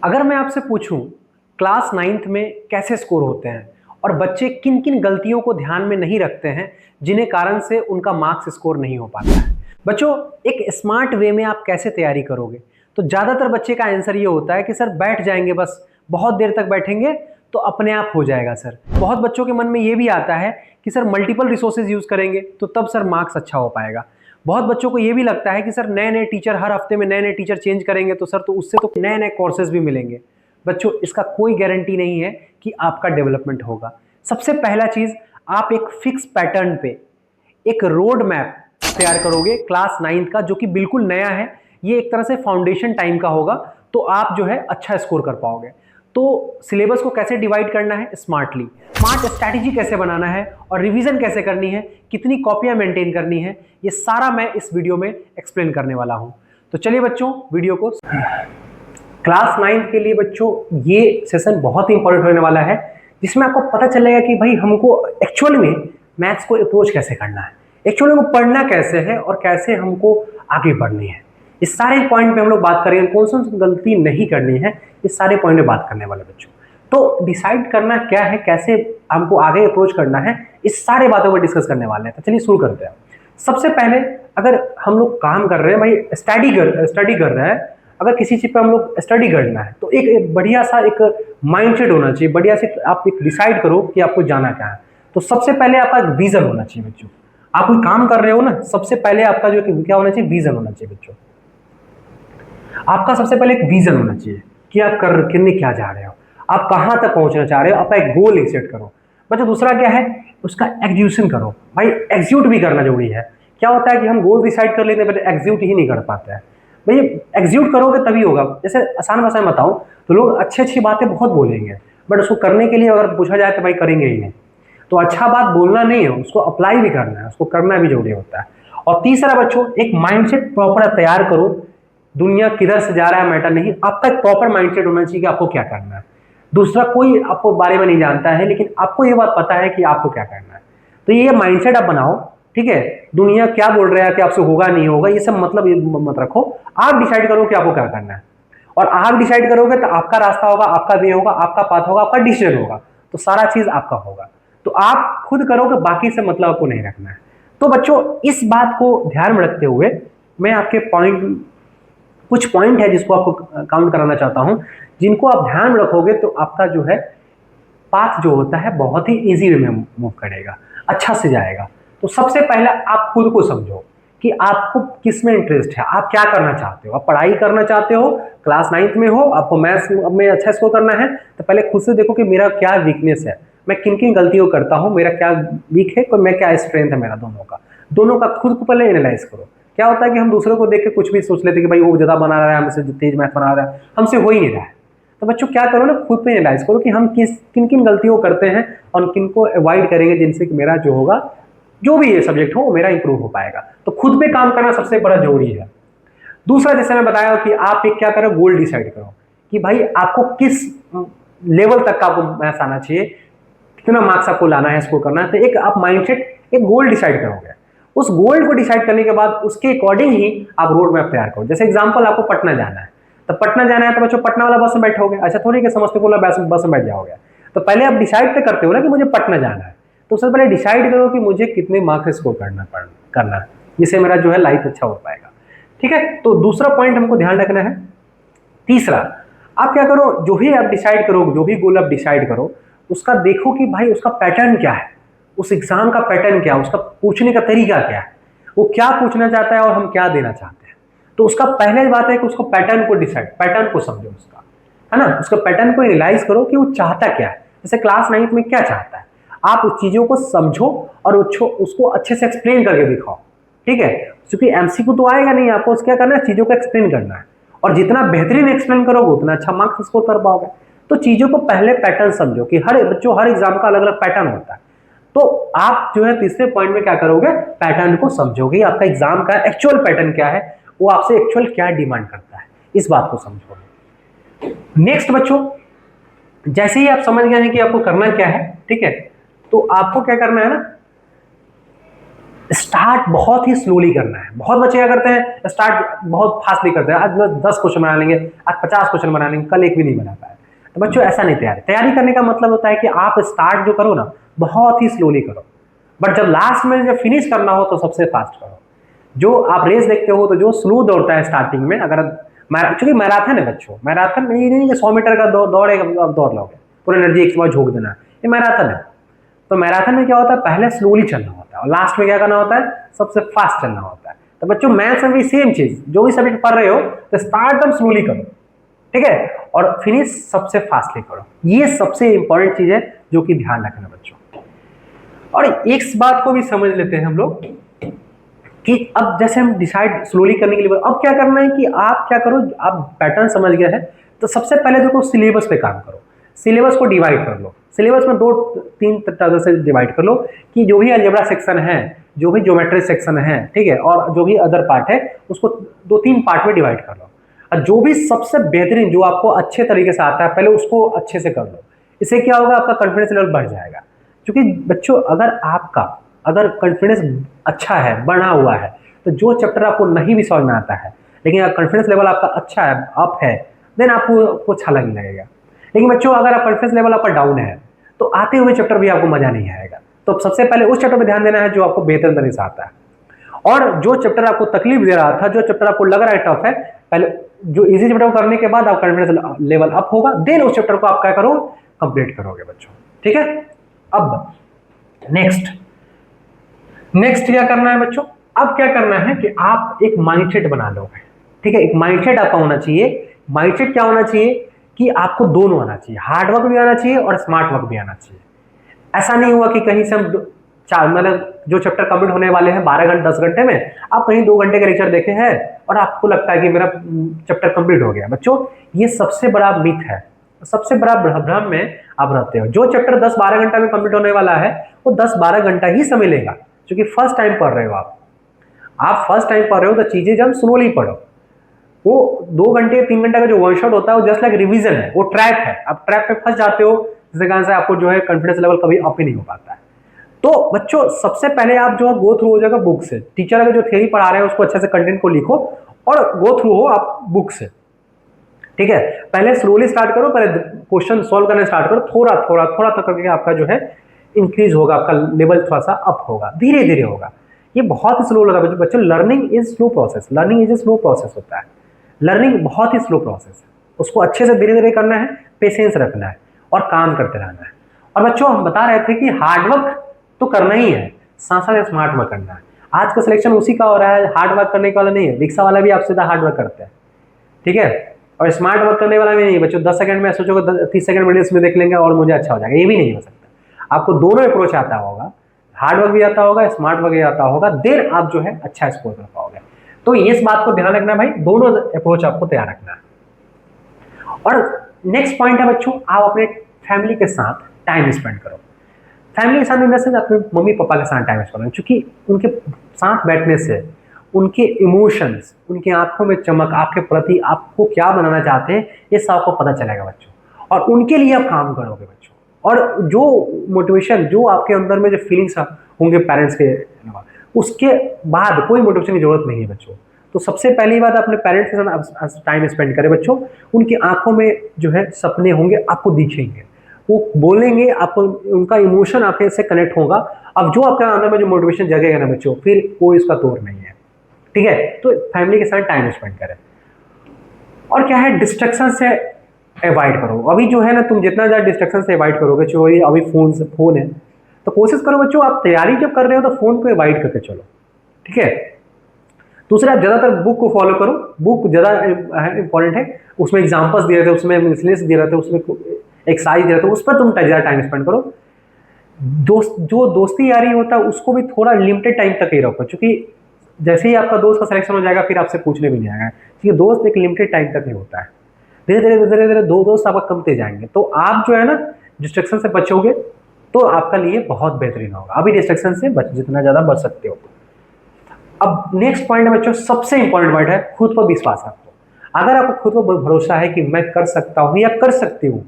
अगर मैं आपसे पूछूं क्लास नाइन्थ में कैसे स्कोर होते हैं और बच्चे किन किन गलतियों को ध्यान में नहीं रखते हैं जिन्हें कारण से उनका मार्क्स स्कोर नहीं हो पाता है। बच्चों, एक स्मार्ट वे में आप कैसे तैयारी करोगे? तो ज़्यादातर बच्चे का आंसर ये होता है कि सर बैठ जाएंगे, बस बहुत देर तक बैठेंगे तो अपने आप हो जाएगा सर। बहुत बच्चों के मन में ये भी आता है कि सर मल्टीपल रिसोर्सेज यूज़ करेंगे तो तब सर मार्क्स अच्छा हो पाएगा। बहुत बच्चों को ये भी लगता है कि सर नए नए टीचर, हर हफ्ते में नए नए टीचर चेंज करेंगे तो सर तो उससे तो नए नए कोर्सेज भी मिलेंगे। बच्चों, इसका कोई गारंटी नहीं है कि आपका डेवलपमेंट होगा। सबसे पहला चीज़, आप एक फिक्स पैटर्न पे एक रोड मैप तैयार करोगे क्लास नाइन्थ का, जो कि बिल्कुल नया है। ये एक तरह से फाउंडेशन टाइम का होगा, तो आप जो है अच्छा स्कोर कर पाओगे। तो सिलेबस को कैसे डिवाइड करना है स्मार्टली, स्मार्ट स्ट्रैटेजी कैसे बनाना है और रिवीजन कैसे करनी है, कितनी कॉपियां मेंटेन करनी है, ये सारा मैं इस वीडियो में एक्सप्लेन करने वाला हूं। तो चलिए बच्चों, वीडियो को क्लास नाइन्थ के लिए बच्चों ये सेशन बहुत ही इंपॉर्टेंट होने वाला है, जिसमें आपको पता चलेगा कि भाई हमको एक्चुअल में मैथ्स को अप्रोच कैसे करना है, एक्चुअली को पढ़ना कैसे है और कैसे हमको आगे बढ़नी है। इस सारे पॉइंट पे हम लोग बात करेंगे, कौन सी गलती नहीं करनी है, इस सारे पॉइंट पे बात करने वाले बच्चों। तो डिसाइड करना क्या है, कैसे हमको आगे अप्रोच करना है, इस सारे बातों पर डिस्कस करने वाले हैं। तो चलिए शुरू करते हैं। सबसे पहले, अगर हम लोग काम कर रहे हैं भाई, स्टडी कर रहे हैं, अगर किसी चीज़ पे हम लोग स्टडी करना है तो एक बढ़िया सा एक माइंडसेट होना चाहिए, बढ़िया से आप एक डिसाइड करो कि आपको जाना क्या है। तो सबसे पहले आपका एक विजन होना चाहिए बच्चों। आप कोई काम कर रहे हो ना, सबसे पहले आपका जो क्या होना चाहिए, विजन होना चाहिए बच्चों। आपका सबसे पहले एक विजन होना चाहिए कि आप करने क्या जा रहे हो, आप कहाँ तक पहुंचना चाह रहे हो, आपका एक गोल सेट करो बच्चों। दूसरा क्या है, उसका एग्जीक्यूशन करो भाई, एग्जीक्यूट भी करना जरूरी है। क्या होता है कि हम गोल डिसाइड कर लेते हैं बट एग्जीक्यूट ही नहीं कर पाते हैं। भाई एग्जीक्यूट करोगे तभी होगा। जैसे आसान भाषा में बताऊं तो लोग अच्छी अच्छी बातें बहुत बोलेंगे, बट उसको करने के लिए अगर पूछा जाए तो भाई करेंगे ही नहीं। तो अच्छा बात बोलना नहीं है, उसको अप्लाई भी करना है, उसको करना भी जरूरी होता है। और तीसरा बच्चों, एक माइंडसेट प्रॉपर तैयार करो। दुनिया किधर से जा रहा है मैटर नहीं, आपका एक प्रॉपर माइंडसेट होना चाहिए कि आपको क्या करना है। दूसरा कोई आपको बारे में नहीं जानता है, लेकिन आपको ये बात पता है कि आपको क्या करना है। तो ये माइंडसेट आप बनाओ, ठीक है। दुनिया क्या बोल रहा है कि आपसे होगा नहीं होगा, ये सब मतलब ये मत रखो। आप डिसाइड करो कि आपको क्या करना है, और आप डिसाइड करोगे तो आपका रास्ता होगा, आपका वे होगा, आपका पाथ होगा, आपका डिसीजन होगा, तो सारा चीज आपका होगा। तो आप खुद करोगे, बाकी से मतलब आपको नहीं रखना है। तो बच्चों, इस बात को ध्यान में रखते हुए मैं आपके कुछ पॉइंट है जिसको आपको काउंट कराना चाहता हूं, जिनको आप ध्यान में रखोगे तो आपका जो है पाथ जो होता है बहुत ही इजी वे में मूव करेगा, अच्छा से जाएगा। तो सबसे पहले आप खुद को समझो कि आपको किस में इंटरेस्ट है, आप क्या करना चाहते हो। आप पढ़ाई करना चाहते हो, क्लास नाइन्थ में हो, आपको मैथ्स में अच्छा स्कोर करना है, तो पहले खुद से देखो कि मेरा क्या वीकनेस है, मैं किन किन गलतियों करता हूँ, मेरा क्या वीक है, मैं क्या स्ट्रेंथ है मेरा, दोनों का खुद को पहले एनालाइज करो। क्या होता है कि हम दूसरों को देख के कुछ भी सोच लेते हैं कि भाई वो ज़्यादा बना रहा है, हमसे तेज मैथ बना रहा है, हमसे हो ही नहीं रहा है। तो बच्चों क्या करो ना, खुद पे एनालाइज करो कि हम किन किन गलतियों को करते हैं और किन को अवॉइड करेंगे, जिनसे कि मेरा जो होगा, जो भी ये सब्जेक्ट हो, मेरा इंप्रूव हो पाएगा। तो खुद पे काम करना सबसे बड़ा जरूरी है। दूसरा, जैसे मैं बताया कि आप एक क्या करो, गोल डिसाइड करो कि भाई आपको किस लेवल तक का आपको मैथ्स आना चाहिए, कितना मार्क्स आपको लाना है, स्कोर करना है। तो एक आप माइंडसेट, एक गोल डिसाइड करोगे। उस गोल को डिसाइड करने के बाद उसके अकॉर्डिंग ही आप रोड मैप तैयार करो। जैसे एग्जांपल, आपको पटना जाना है, तो पटना जाना है तो बच्चों पटना वाला बस में बैठोगे, अच्छा थोड़ी कि समस्तीपुर वाला बस में बैठ जाओगे। तो पहले आप डिसाइड तो करते हो ना कि मुझे पटना जाना है, तो सबसे पहले डिसाइड करो कि मुझे कितने मार्क्स स्कोर करना है, जिससे मेरा जो है लाइफ अच्छा हो पाएगा, ठीक है। तो दूसरा पॉइंट हमको ध्यान रखना है। तीसरा, आप क्या करो, जो भी आप डिसाइड करो, जो भी गोल आप डिसाइड करो, उसका देखो कि भाई उसका पैटर्न क्या है, उस एग्जाम का पैटर्न क्या है, उसका पूछने का तरीका क्या है, वो क्या पूछना चाहता है और हम क्या देना चाहते हैं। तो उसका पहले बात है कि उसको पैटर्न को समझो उसका, है ना। उसका पैटर्न को एनालाइज करो कि वो चाहता क्या है। जैसे क्लास नाइन्थ में क्या चाहता है, आप उस चीजों को समझो और उसको अच्छे से एक्सप्लेन करके दिखाओ, ठीक है। क्योंकि एमसीक्यू तो आएगा नहीं, आपको क्या करना है, चीजों को एक्सप्लेन करना है, और जितना बेहतरीन एक्सप्लेन करोगे उतना अच्छा मार्क्स स्कोर कर पाओगे। तो चीजों को पहले पैटर्न समझो कि हर एग्जाम का अलग अलग पैटर्न होता है। तो आप जो है तीसरे पॉइंट में क्या करोगे, पैटर्न को समझोगे, आपका एग्जाम का एक्चुअल पैटर्न क्या है, वो आपसे एक्चुअल क्या डिमांड करता है, इस बात को समझोगे। नेक्स्ट बच्चों, जैसे ही आप समझ गए हैं कि आपको करना क्या है, ठीक है, तो आपको क्या करना है ना, स्टार्ट बहुत ही स्लोली करना है। बहुत बच्चे क्या करते हैं, स्टार्ट बहुत फास्टली करते हैं, आज 10 क्वेश्चन बना लेंगे, आज 50 क्वेश्चन बना लेंगे, कल एक भी नहीं बना पाए। तो बच्चों ऐसा नहीं, तैयारी करने का मतलब होता है कि आप स्टार्ट जो करो ना बहुत ही स्लोली करो, बट जब लास्ट में जब फिनिश करना हो तो सबसे फास्ट करो। जो आप रेस देखते हो तो जो स्लो दौड़ता है स्टार्टिंग में, अगर क्योंकि मैराथन है बच्चों, मैराथन में ये नहीं कि 100 मीटर का दौड़ेगा आप दौड़ लोगे, पूरी एनर्जी एक समय झोंक देना, ये मैराथन है। तो मैराथन में क्या होता है, पहले स्लोली चलना होता है और लास्ट में क्या करना होता है, सबसे फास्ट चलना होता है। तो बच्चों मैथ्स में भी सेम चीज, जो भी सब्जेक्ट पढ़ रहे हो तो स्टार्ट एकदम स्लोली करो, ठीक है, और फिनिश सबसे फास्टली करो। ये सबसे इंपॉर्टेंट चीज है जो कि ध्यान रखना बच्चों। और इस बात को भी समझ लेते हैं हम लोग कि अब जैसे हम डिसाइड स्लोली करने के लिए, अब क्या करना है कि आप क्या करो, आप पैटर्न समझ गए हैं तो सबसे पहले देखो सिलेबस पे काम करो, सिलेबस को डिवाइड कर लो। सिलेबस में 2-3 तरह से डिवाइड कर लो कि जो भी अलजेब्रा सेक्शन है, जो भी ज्योमेट्री सेक्शन है, ठीक है, और जो भी अदर पार्ट है उसको 2-3 पार्ट में डिवाइड कर लो। और जो भी सबसे बेहतरीन जो आपको अच्छे तरीके से आता है पहले उसको अच्छे से कर लो। इससे क्या होगा, आपका कॉन्फिडेंस लेवल बढ़ जाएगा। क्योंकि बच्चों अगर कॉन्फिडेंस अच्छा है, बढ़ा हुआ है, तो जो चैप्टर आपको नहीं भी समझ में आता है लेकिन अगर कॉन्फिडेंस लेवल आपका अच्छा है, अप है, देन आपको अच्छा लगने लगेगा। लेकिन बच्चों अगर आप कॉन्फिडेंस लेवल आपका डाउन है तो आते हुए चैप्टर भी आपको मजा नहीं आएगा। तो सबसे पहले उस चैप्टर पर ध्यान देना है जो आपको बेहतर तरीके से आता है, और जो चैप्टर आपको तकलीफ दे रहा था, जो चैप्टर आपको लग रहा है टफ है, पहले जो इजी चैप्टर करने के बाद आप कॉन्फिडेंस लेवल अप होगा, देन उस चैप्टर को आप क्या करो, कंप्लीट करोगे बच्चों, ठीक है। अब नेक्स्ट क्या करना है बच्चों, अब क्या करना है कि आप एक माइंडसेट बना लोगे, ठीक है। एक माइंडसेट आपका होना चाहिए। माइंडसेट क्या होना चाहिए कि आपको दोनों आना चाहिए, हार्ड वर्क भी आना चाहिए और स्मार्ट वर्क भी आना चाहिए। ऐसा नहीं हुआ कि कहीं से हम मतलब जो चैप्टर कंप्लीट होने वाले हैं 12 घंटे 10 घंटे में, आप कहीं 2 घंटे का लेक्चर देखे हैं और आपको लगता है कि मेरा चैप्टर कंप्लीट हो गया। बच्चों ये सबसे बड़ा मिथ है, सबसे बड़ा भ्रम में आप रहते हो। जो चैप्टर 10-12 घंटा में कंप्लीट होने वाला है वो 10-12 घंटा ही समय लेगा, क्योंकि फर्स्ट टाइम पढ़ रहे हो आप फर्स्ट टाइम पढ़ रहे हो तो चीजें जब स्लोली पढ़ो। वो 2 घंटे 3 घंटे का जो वन शॉट होता है वो जस्ट लाइक रिवीजन है, वो ट्रैप है, आप ट्रैप पे फंस जाते हो, जिसके कारण से आपको जो है कॉन्फिडेंस लेवल कभी अप ही नहीं हो पाता है। तो बच्चों सबसे पहले आप जो गो थ्रू हो जाएगा बुक से, टीचर अगर जो थ्योरी पढ़ा रहे हैं उसको अच्छे से कंटेंट को लिखो और गो थ्रू हो आप बुक से, ठीक है। पहले स्लोली स्टार्ट करो, पहले क्वेश्चन सॉल्व करना स्टार्ट करो, थोड़ा थोड़ा थोड़ा तक करके आपका जो है इंक्रीज होगा, आपका लेवल थोड़ा सा अप होगा, धीरे धीरे होगा। ये बहुत ही स्लो लगा बच्चों, learning is slow process, learning is a slow process होता है, लर्निंग बहुत ही स्लो प्रोसेस है, उसको अच्छे से धीरे धीरे करना है, पेशेंस रखना है और काम करते रहना है। और बच्चों हम बता रहे थे कि हार्डवर्क तो करना ही है, साथ साथ स्मार्ट वर्क करना है। आज का सिलेक्शन उसी का हो रहा है, हार्ड वर्क करने वाला नहीं है, रिक्शा वाला भी आपसे ज्यादा हार्ड वर्क करते हैं, ठीक है, और स्मार्ट वर्क करने वाला भी नहीं है बच्चों। 10 सेकंड में सोचोगे 30 सेकंड वीडियोस में देख लेंगे और मुझे अच्छा हो जाएगा, ये भी नहीं हो सकता। आपको दोनों अप्रोच आता होगा, हार्ड वर्क भी आता होगा, स्मार्ट वर्क भी आता होगा, देन आप जो है अच्छा स्कोर कर पाओगे। तो इस बात को ध्यान रखना भाई, दोनों अप्रोच आपको तैयार रखना है। और नेक्स्ट पॉइंट है बच्चों, आप अपने फैमिली के साथ टाइम स्पेंड करो। फैमिली के साथ इन द सेंस अपने मम्मी पापा के साथ टाइम स्पेंड करो, क्योंकि उनके साथ बैठने से उनके इमोशंस, उनकी आंखों में चमक, आपके प्रति आपको क्या बनाना चाहते हैं ये सब आपको पता चलेगा बच्चों, और उनके लिए आप काम करोगे बच्चों। और जो मोटिवेशन, जो आपके अंदर में जो फीलिंग्स होंगे पेरेंट्स के अलावा, उसके बाद कोई मोटिवेशन की जरूरत नहीं है बच्चों। तो सबसे पहली बात अपने पेरेंट्स के साथ टाइम स्पेंड करें बच्चों। उनकी आंखों में जो है सपने होंगे, आपको दिखेंगे, वो बोलेंगे, आपको उनका इमोशन आपके से कनेक्ट होगा। अब जो आपके अंदर में जो मोटिवेशन जगेगा ना बच्चों, फिर कोई इसका तोड़ नहीं है, ठीक है। तो फैमिली के साथ टाइम स्पेंड करें। और क्या है, डिस्ट्रक्शन से अवॉइड करो। अभी जो है ना, तुम जितना ज़्यादा डिस्ट्रक्शन से अवॉइड करोगे, जो अभी फोन है, तो कोशिश करो बच्चों आप तैयारी जब कर रहे हो तो फोन को अवॉइड करके चलो, ठीक है। दूसरा, ज़्यादातर बुक को फॉलो करो, बुक ज़्यादा इंपॉर्टेंट है, उसमें एग्जाम्पल्स दिए रहते, उसमें मिसलेनियस दिए रहते, उसमें एक्सरसाइज दिए रहते, उस पर तुम ज़्यादा टाइम स्पेंड करो। जो दोस्ती यारी होता है उसको भी थोड़ा लिमिटेड टाइम तक ही रखो, क्योंकि जैसे ही आपका दोस्त का सिलेक्शन हो जाएगा फिर आपसे पूछने भी नहीं आएगा, क्योंकि दोस्त एक लिमिटेड टाइम तक ही होता है। धीरे धीरे धीरे धीरे दो दोस्त आपका कमते जाएंगे, तो आप जो है ना डिस्ट्रक्शन से बचोगे तो आपका लिए बहुत बेहतरीन होगा। अभी डिस्ट्रक्शन से जितना ज़्यादा बच सकते हो। अब नेक्स्ट पॉइंट है बच्चों, सबसे इंपॉर्टेंट पॉइंट है, खुद पर विश्वास रखो। अगर आपको खुद पर भरोसा है कि मैं कर सकता हूँ या कर सकती हूँ,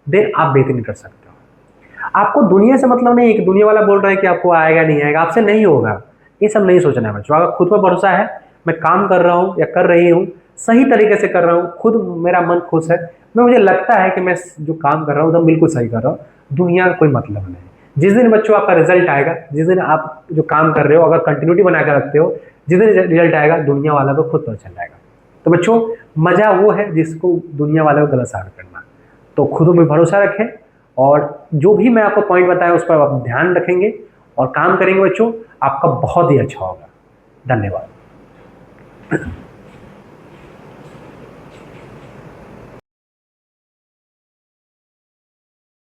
देन आप बेहतरीन कर सकते हो। आपको दुनिया से मतलब नहीं है कि दुनिया वाला बोल रहा है कि आपको आएगा नहीं आएगा, आपसे नहीं होगा। ये सब नहीं सोचना है बच्चों। अगर खुद पर भरोसा है, मैं काम कर रहा हूँ या कर रही हूँ, सही तरीके से कर रहा हूँ, खुद मेरा मन खुश है, मैं मुझे लगता है कि मैं जो काम कर रहा हूँ तो बिल्कुल सही कर रहा हूँ, दुनिया का कोई मतलब नहीं। जिस दिन बच्चों आपका रिजल्ट आएगा, जिस दिन आप जो काम कर रहे हो अगर कंटिन्यूटी बना कर रखते हो, जिस दिन रिजल्ट आएगा दुनिया वालों को खुद पता चल जाएगा। तो बच्चों, मजा वो है जिसको दुनिया वालों को गलत साबित करना। तो खुद पे भरोसा रखें और जो भी मैं आपको पॉइंट बताया उस पर आप ध्यान रखेंगे और काम करेंगे बच्चों, आपका बहुत ही अच्छा होगा। धन्यवाद।